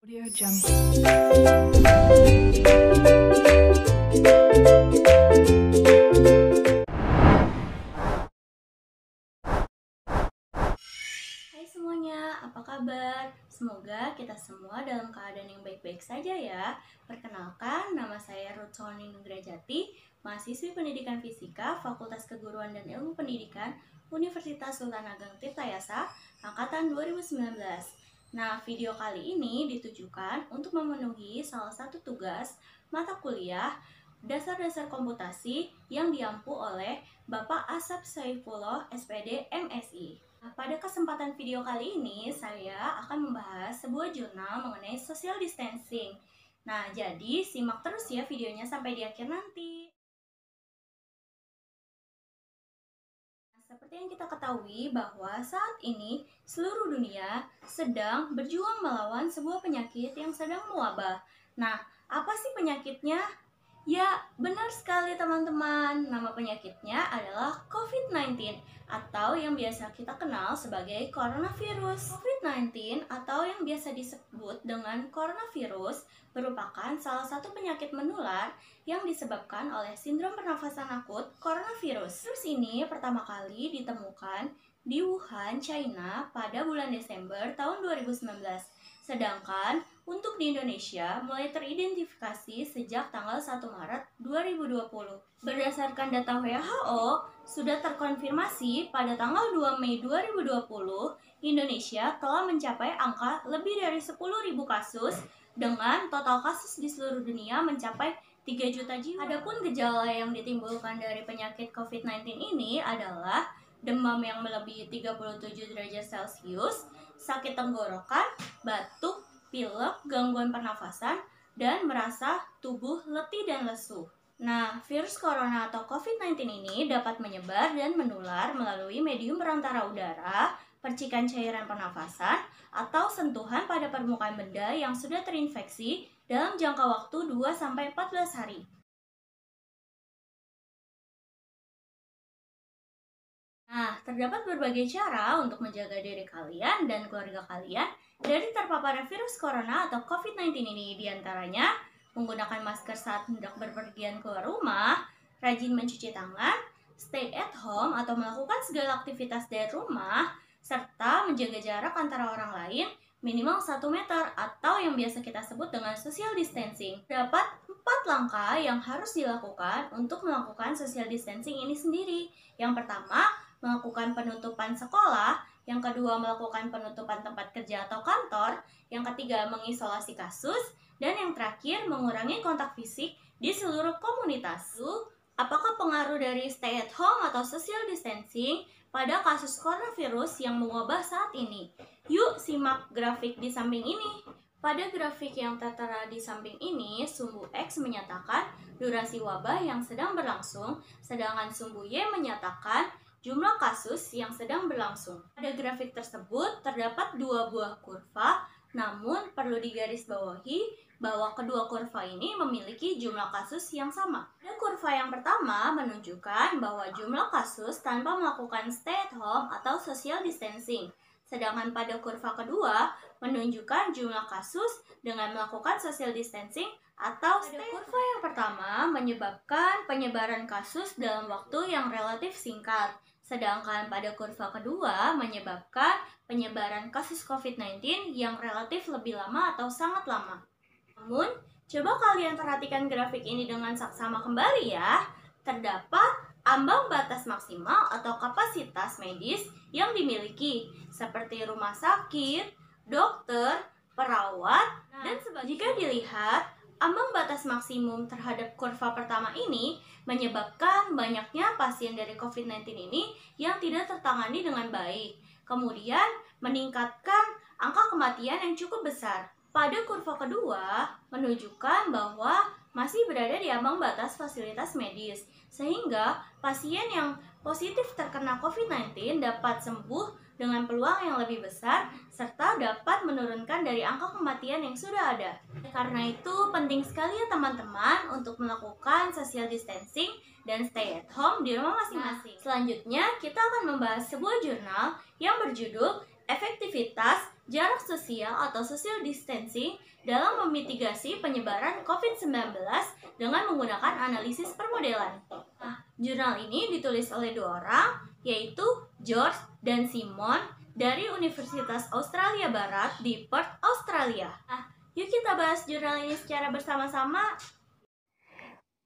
Audio Jungle. Hai semuanya, apa kabar? Semoga kita semua dalam keadaan yang baik-baik saja ya. Perkenalkan, nama saya Ruth Sohoni Nugrajati, mahasiswi Pendidikan Fisika, Fakultas Keguruan dan Ilmu Pendidikan, Universitas Sultan Ageng Tirtayasa, Angkatan 2019. Nah, video kali ini ditujukan untuk memenuhi salah satu tugas mata kuliah Dasar-Dasar Komputasi yang diampu oleh Bapak Asep Saifullah, SPD, MSI. Nah, pada kesempatan video kali ini, saya akan membahas sebuah jurnal mengenai social distancing. Nah, jadi simak terus ya videonya sampai di akhir nanti. Seperti yang kita ketahui bahwa saat ini seluruh dunia sedang berjuang melawan sebuah penyakit yang sedang mewabah. Nah, apa sih penyakitnya? Ya, benar sekali teman-teman. Nama penyakitnya adalah COVID-19 atau yang biasa kita kenal sebagai coronavirus. COVID-19 atau yang biasa disebut dengan coronavirus merupakan salah satu penyakit menular yang disebabkan oleh sindrom pernafasan akut coronavirus. Virus ini pertama kali ditemukan di Wuhan, China pada bulan Desember tahun 2019. Sedangkan untuk di Indonesia mulai teridentifikasi sejak tanggal 1 Maret 2020. Berdasarkan data WHO, sudah terkonfirmasi pada tanggal 2 Mei 2020, Indonesia telah mencapai angka lebih dari 10.000 kasus dengan total kasus di seluruh dunia mencapai 3 juta jiwa. Adapun gejala yang ditimbulkan dari penyakit COVID-19 ini adalah demam yang melebihi 37 derajat Celcius, sakit tenggorokan, batuk, pilek, gangguan pernafasan, dan merasa tubuh letih dan lesu. Nah, virus corona atau COVID-19 ini dapat menyebar dan menular melalui medium perantara udara, percikan cairan pernafasan, atau sentuhan pada permukaan benda yang sudah terinfeksi dalam jangka waktu 2-14 hari. Nah, terdapat berbagai cara untuk menjaga diri kalian dan keluarga kalian dari terpaparnya virus corona atau COVID-19 ini. Di antaranya, menggunakan masker saat hendak berpergian keluar rumah, rajin mencuci tangan, stay at home atau melakukan segala aktivitas dari rumah, serta menjaga jarak antara orang lain minimal 1 meter atau yang biasa kita sebut dengan social distancing. Terdapat 4 langkah yang harus dilakukan untuk melakukan social distancing ini sendiri. Yang pertama, melakukan penutupan sekolah, yang kedua melakukan penutupan tempat kerja atau kantor, yang ketiga mengisolasi kasus, dan yang terakhir mengurangi kontak fisik di seluruh komunitas. Lalu, apakah pengaruh dari stay at home atau social distancing pada kasus coronavirus yang mewabah saat ini? Yuk simak grafik di samping ini. Pada grafik yang tertera di samping ini, sumbu X menyatakan durasi wabah yang sedang berlangsung, sedangkan sumbu Y menyatakan jumlah kasus yang sedang berlangsung. Pada grafik tersebut terdapat 2 buah kurva, namun perlu digarisbawahi bahwa kedua kurva ini memiliki jumlah kasus yang sama. Pada kurva yang pertama menunjukkan bahwa jumlah kasus tanpa melakukan stay at home atau social distancing. Sedangkan pada kurva kedua menunjukkan jumlah kasus dengan melakukan social distancing atau stay at home. Kurva yang pertama menyebabkan penyebaran kasus dalam waktu yang relatif singkat. Sedangkan pada kurva kedua menyebabkan penyebaran kasus COVID-19 yang relatif lebih lama atau sangat lama. Namun, coba kalian perhatikan grafik ini dengan saksama kembali ya. Terdapat ambang batas maksimal atau kapasitas medis yang dimiliki, seperti rumah sakit, dokter, perawat, dan sebagainya. Jika dilihat, ambang batas maksimum terhadap kurva pertama ini menyebabkan banyaknya pasien dari COVID-19 ini yang tidak tertangani dengan baik. Kemudian meningkatkan angka kematian yang cukup besar. Pada kurva kedua menunjukkan bahwa masih berada di ambang batas fasilitas medis, sehingga pasien yang positif terkena COVID-19 dapat sembuh dengan peluang yang lebih besar, serta dapat menurunkan dari angka kematian yang sudah ada. Karena itu penting sekali ya teman-teman untuk melakukan social distancing dan stay at home di rumah masing-masing. Selanjutnya kita akan membahas sebuah jurnal yang berjudul Efektivitas jarak sosial atau social distancing dalam memitigasi penyebaran COVID-19 dengan menggunakan analisis permodelan. Nah, jurnal ini ditulis oleh dua orang, yaitu George dan Simon dari Universitas Australia Barat di Perth, Australia. Nah, yuk kita bahas jurnal ini secara bersama-sama.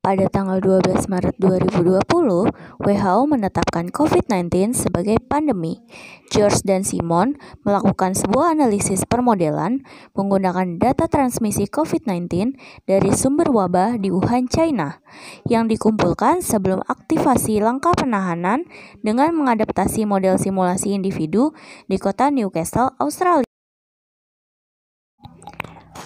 Pada tanggal 12 Maret 2020, WHO menetapkan COVID-19 sebagai pandemi. George dan Simon melakukan sebuah analisis permodelan menggunakan data transmisi COVID-19 dari sumber wabah di Wuhan, China, yang dikumpulkan sebelum aktivasi langkah penahanan dengan mengadaptasi model simulasi individu di kota Newcastle, Australia.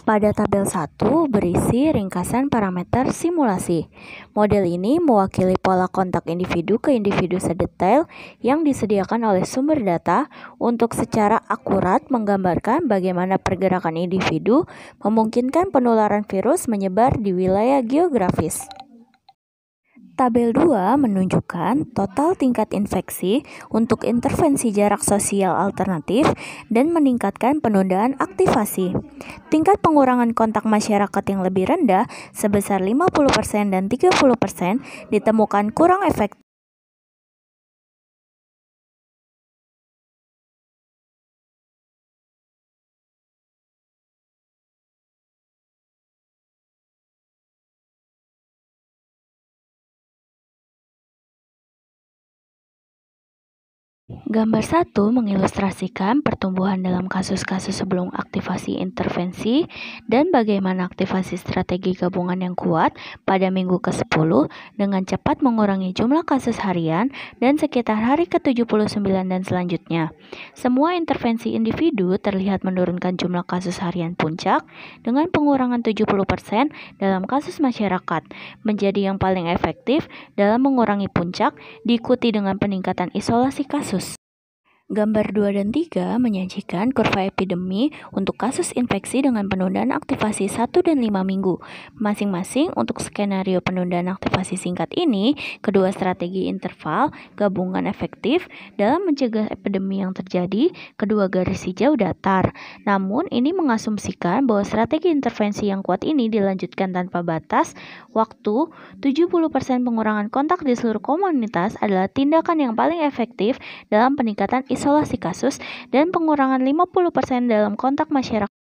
Pada tabel 1 berisi ringkasan parameter simulasi. Model ini mewakili pola kontak individu ke individu sedetail yang disediakan oleh sumber data untuk secara akurat menggambarkan bagaimana pergerakan individu memungkinkan penularan virus menyebar di wilayah geografis. Tabel 2 menunjukkan total tingkat infeksi untuk intervensi jarak sosial alternatif dan meningkatkan penundaan aktivasi. Tingkat pengurangan kontak masyarakat yang lebih rendah sebesar 50% dan 30% ditemukan kurang efektif. Gambar 1 mengilustrasikan pertumbuhan dalam kasus-kasus sebelum aktivasi intervensi dan bagaimana aktivasi strategi gabungan yang kuat pada minggu ke-10 dengan cepat mengurangi jumlah kasus harian dan sekitar hari ke-79 dan selanjutnya. Semua intervensi individu terlihat menurunkan jumlah kasus harian puncak dengan pengurangan 70% dalam kasus masyarakat, menjadi yang paling efektif dalam mengurangi puncak, diikuti dengan peningkatan isolasi kasus. Gambar 2 dan 3 menyajikan kurva epidemi untuk kasus infeksi dengan penundaan aktivasi 1 dan 5 minggu. Masing-masing untuk skenario penundaan aktivasi singkat ini, kedua strategi interval gabungan efektif dalam mencegah epidemi yang terjadi, kedua garis hijau datar. Namun, ini mengasumsikan bahwa strategi intervensi yang kuat ini dilanjutkan tanpa batas waktu. 70% pengurangan kontak di seluruh komunitas adalah tindakan yang paling efektif dalam peningkatan isolasi kasus dan pengurangan 50% dalam kontak masyarakat.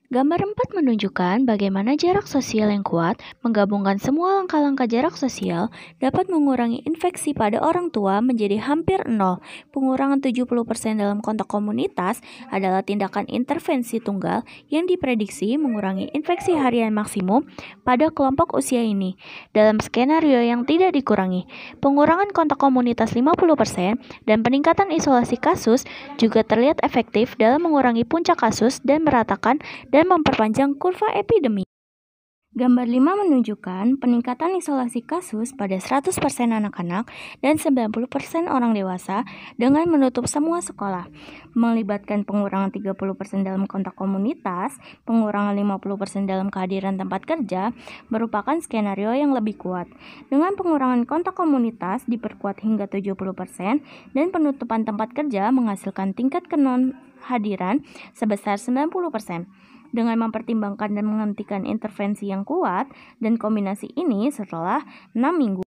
Gambar 4 menunjukkan bagaimana jarak sosial yang kuat menggabungkan semua langkah-langkah jarak sosial dapat mengurangi infeksi pada orang tua menjadi hampir nol. Pengurangan 70% dalam kontak komunitas adalah tindakan intervensi tunggal yang diprediksi mengurangi infeksi harian maksimum pada kelompok usia ini. Dalam skenario yang tidak dikurangi, pengurangan kontak komunitas 50% dan peningkatan isolasi kasus juga terlihat efektif dalam mengurangi puncak kasus dan meratakan dan memperpanjang kurva epidemi. Gambar 5 menunjukkan peningkatan isolasi kasus pada 100% anak-anak dan 90% orang dewasa dengan menutup semua sekolah, melibatkan pengurangan 30% dalam kontak komunitas, pengurangan 50% dalam kehadiran tempat kerja, merupakan skenario yang lebih kuat. Dengan pengurangan kontak komunitas diperkuat hingga 70% dan penutupan tempat kerja menghasilkan tingkat kenon-hadiran sebesar 90%. Dengan mempertimbangkan dan menghentikan intervensi yang kuat dan kombinasi ini setelah 6 minggu.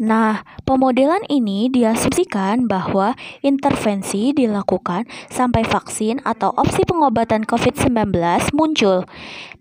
Nah, pemodelan ini diasumsikan bahwa intervensi dilakukan sampai vaksin atau opsi pengobatan COVID-19 muncul.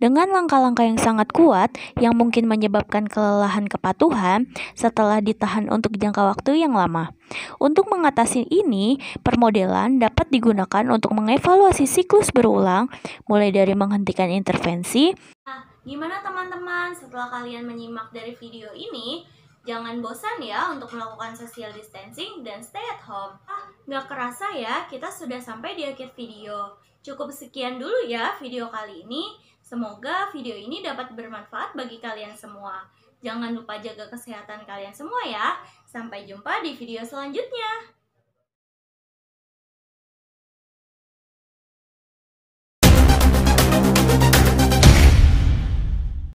Dengan langkah-langkah yang sangat kuat yang mungkin menyebabkan kelelahan kepatuhan setelah ditahan untuk jangka waktu yang lama. Untuk mengatasi ini, permodelan dapat digunakan untuk mengevaluasi siklus berulang, mulai dari menghentikan intervensi. Nah, gimana teman-teman setelah kalian menyimak dari video ini? Jangan bosan ya untuk melakukan social distancing dan stay at home. Nggak kerasa ya, kita sudah sampai di akhir video. Cukup sekian dulu ya video kali ini. Semoga video ini dapat bermanfaat bagi kalian semua. Jangan lupa jaga kesehatan kalian semua ya. Sampai jumpa di video selanjutnya.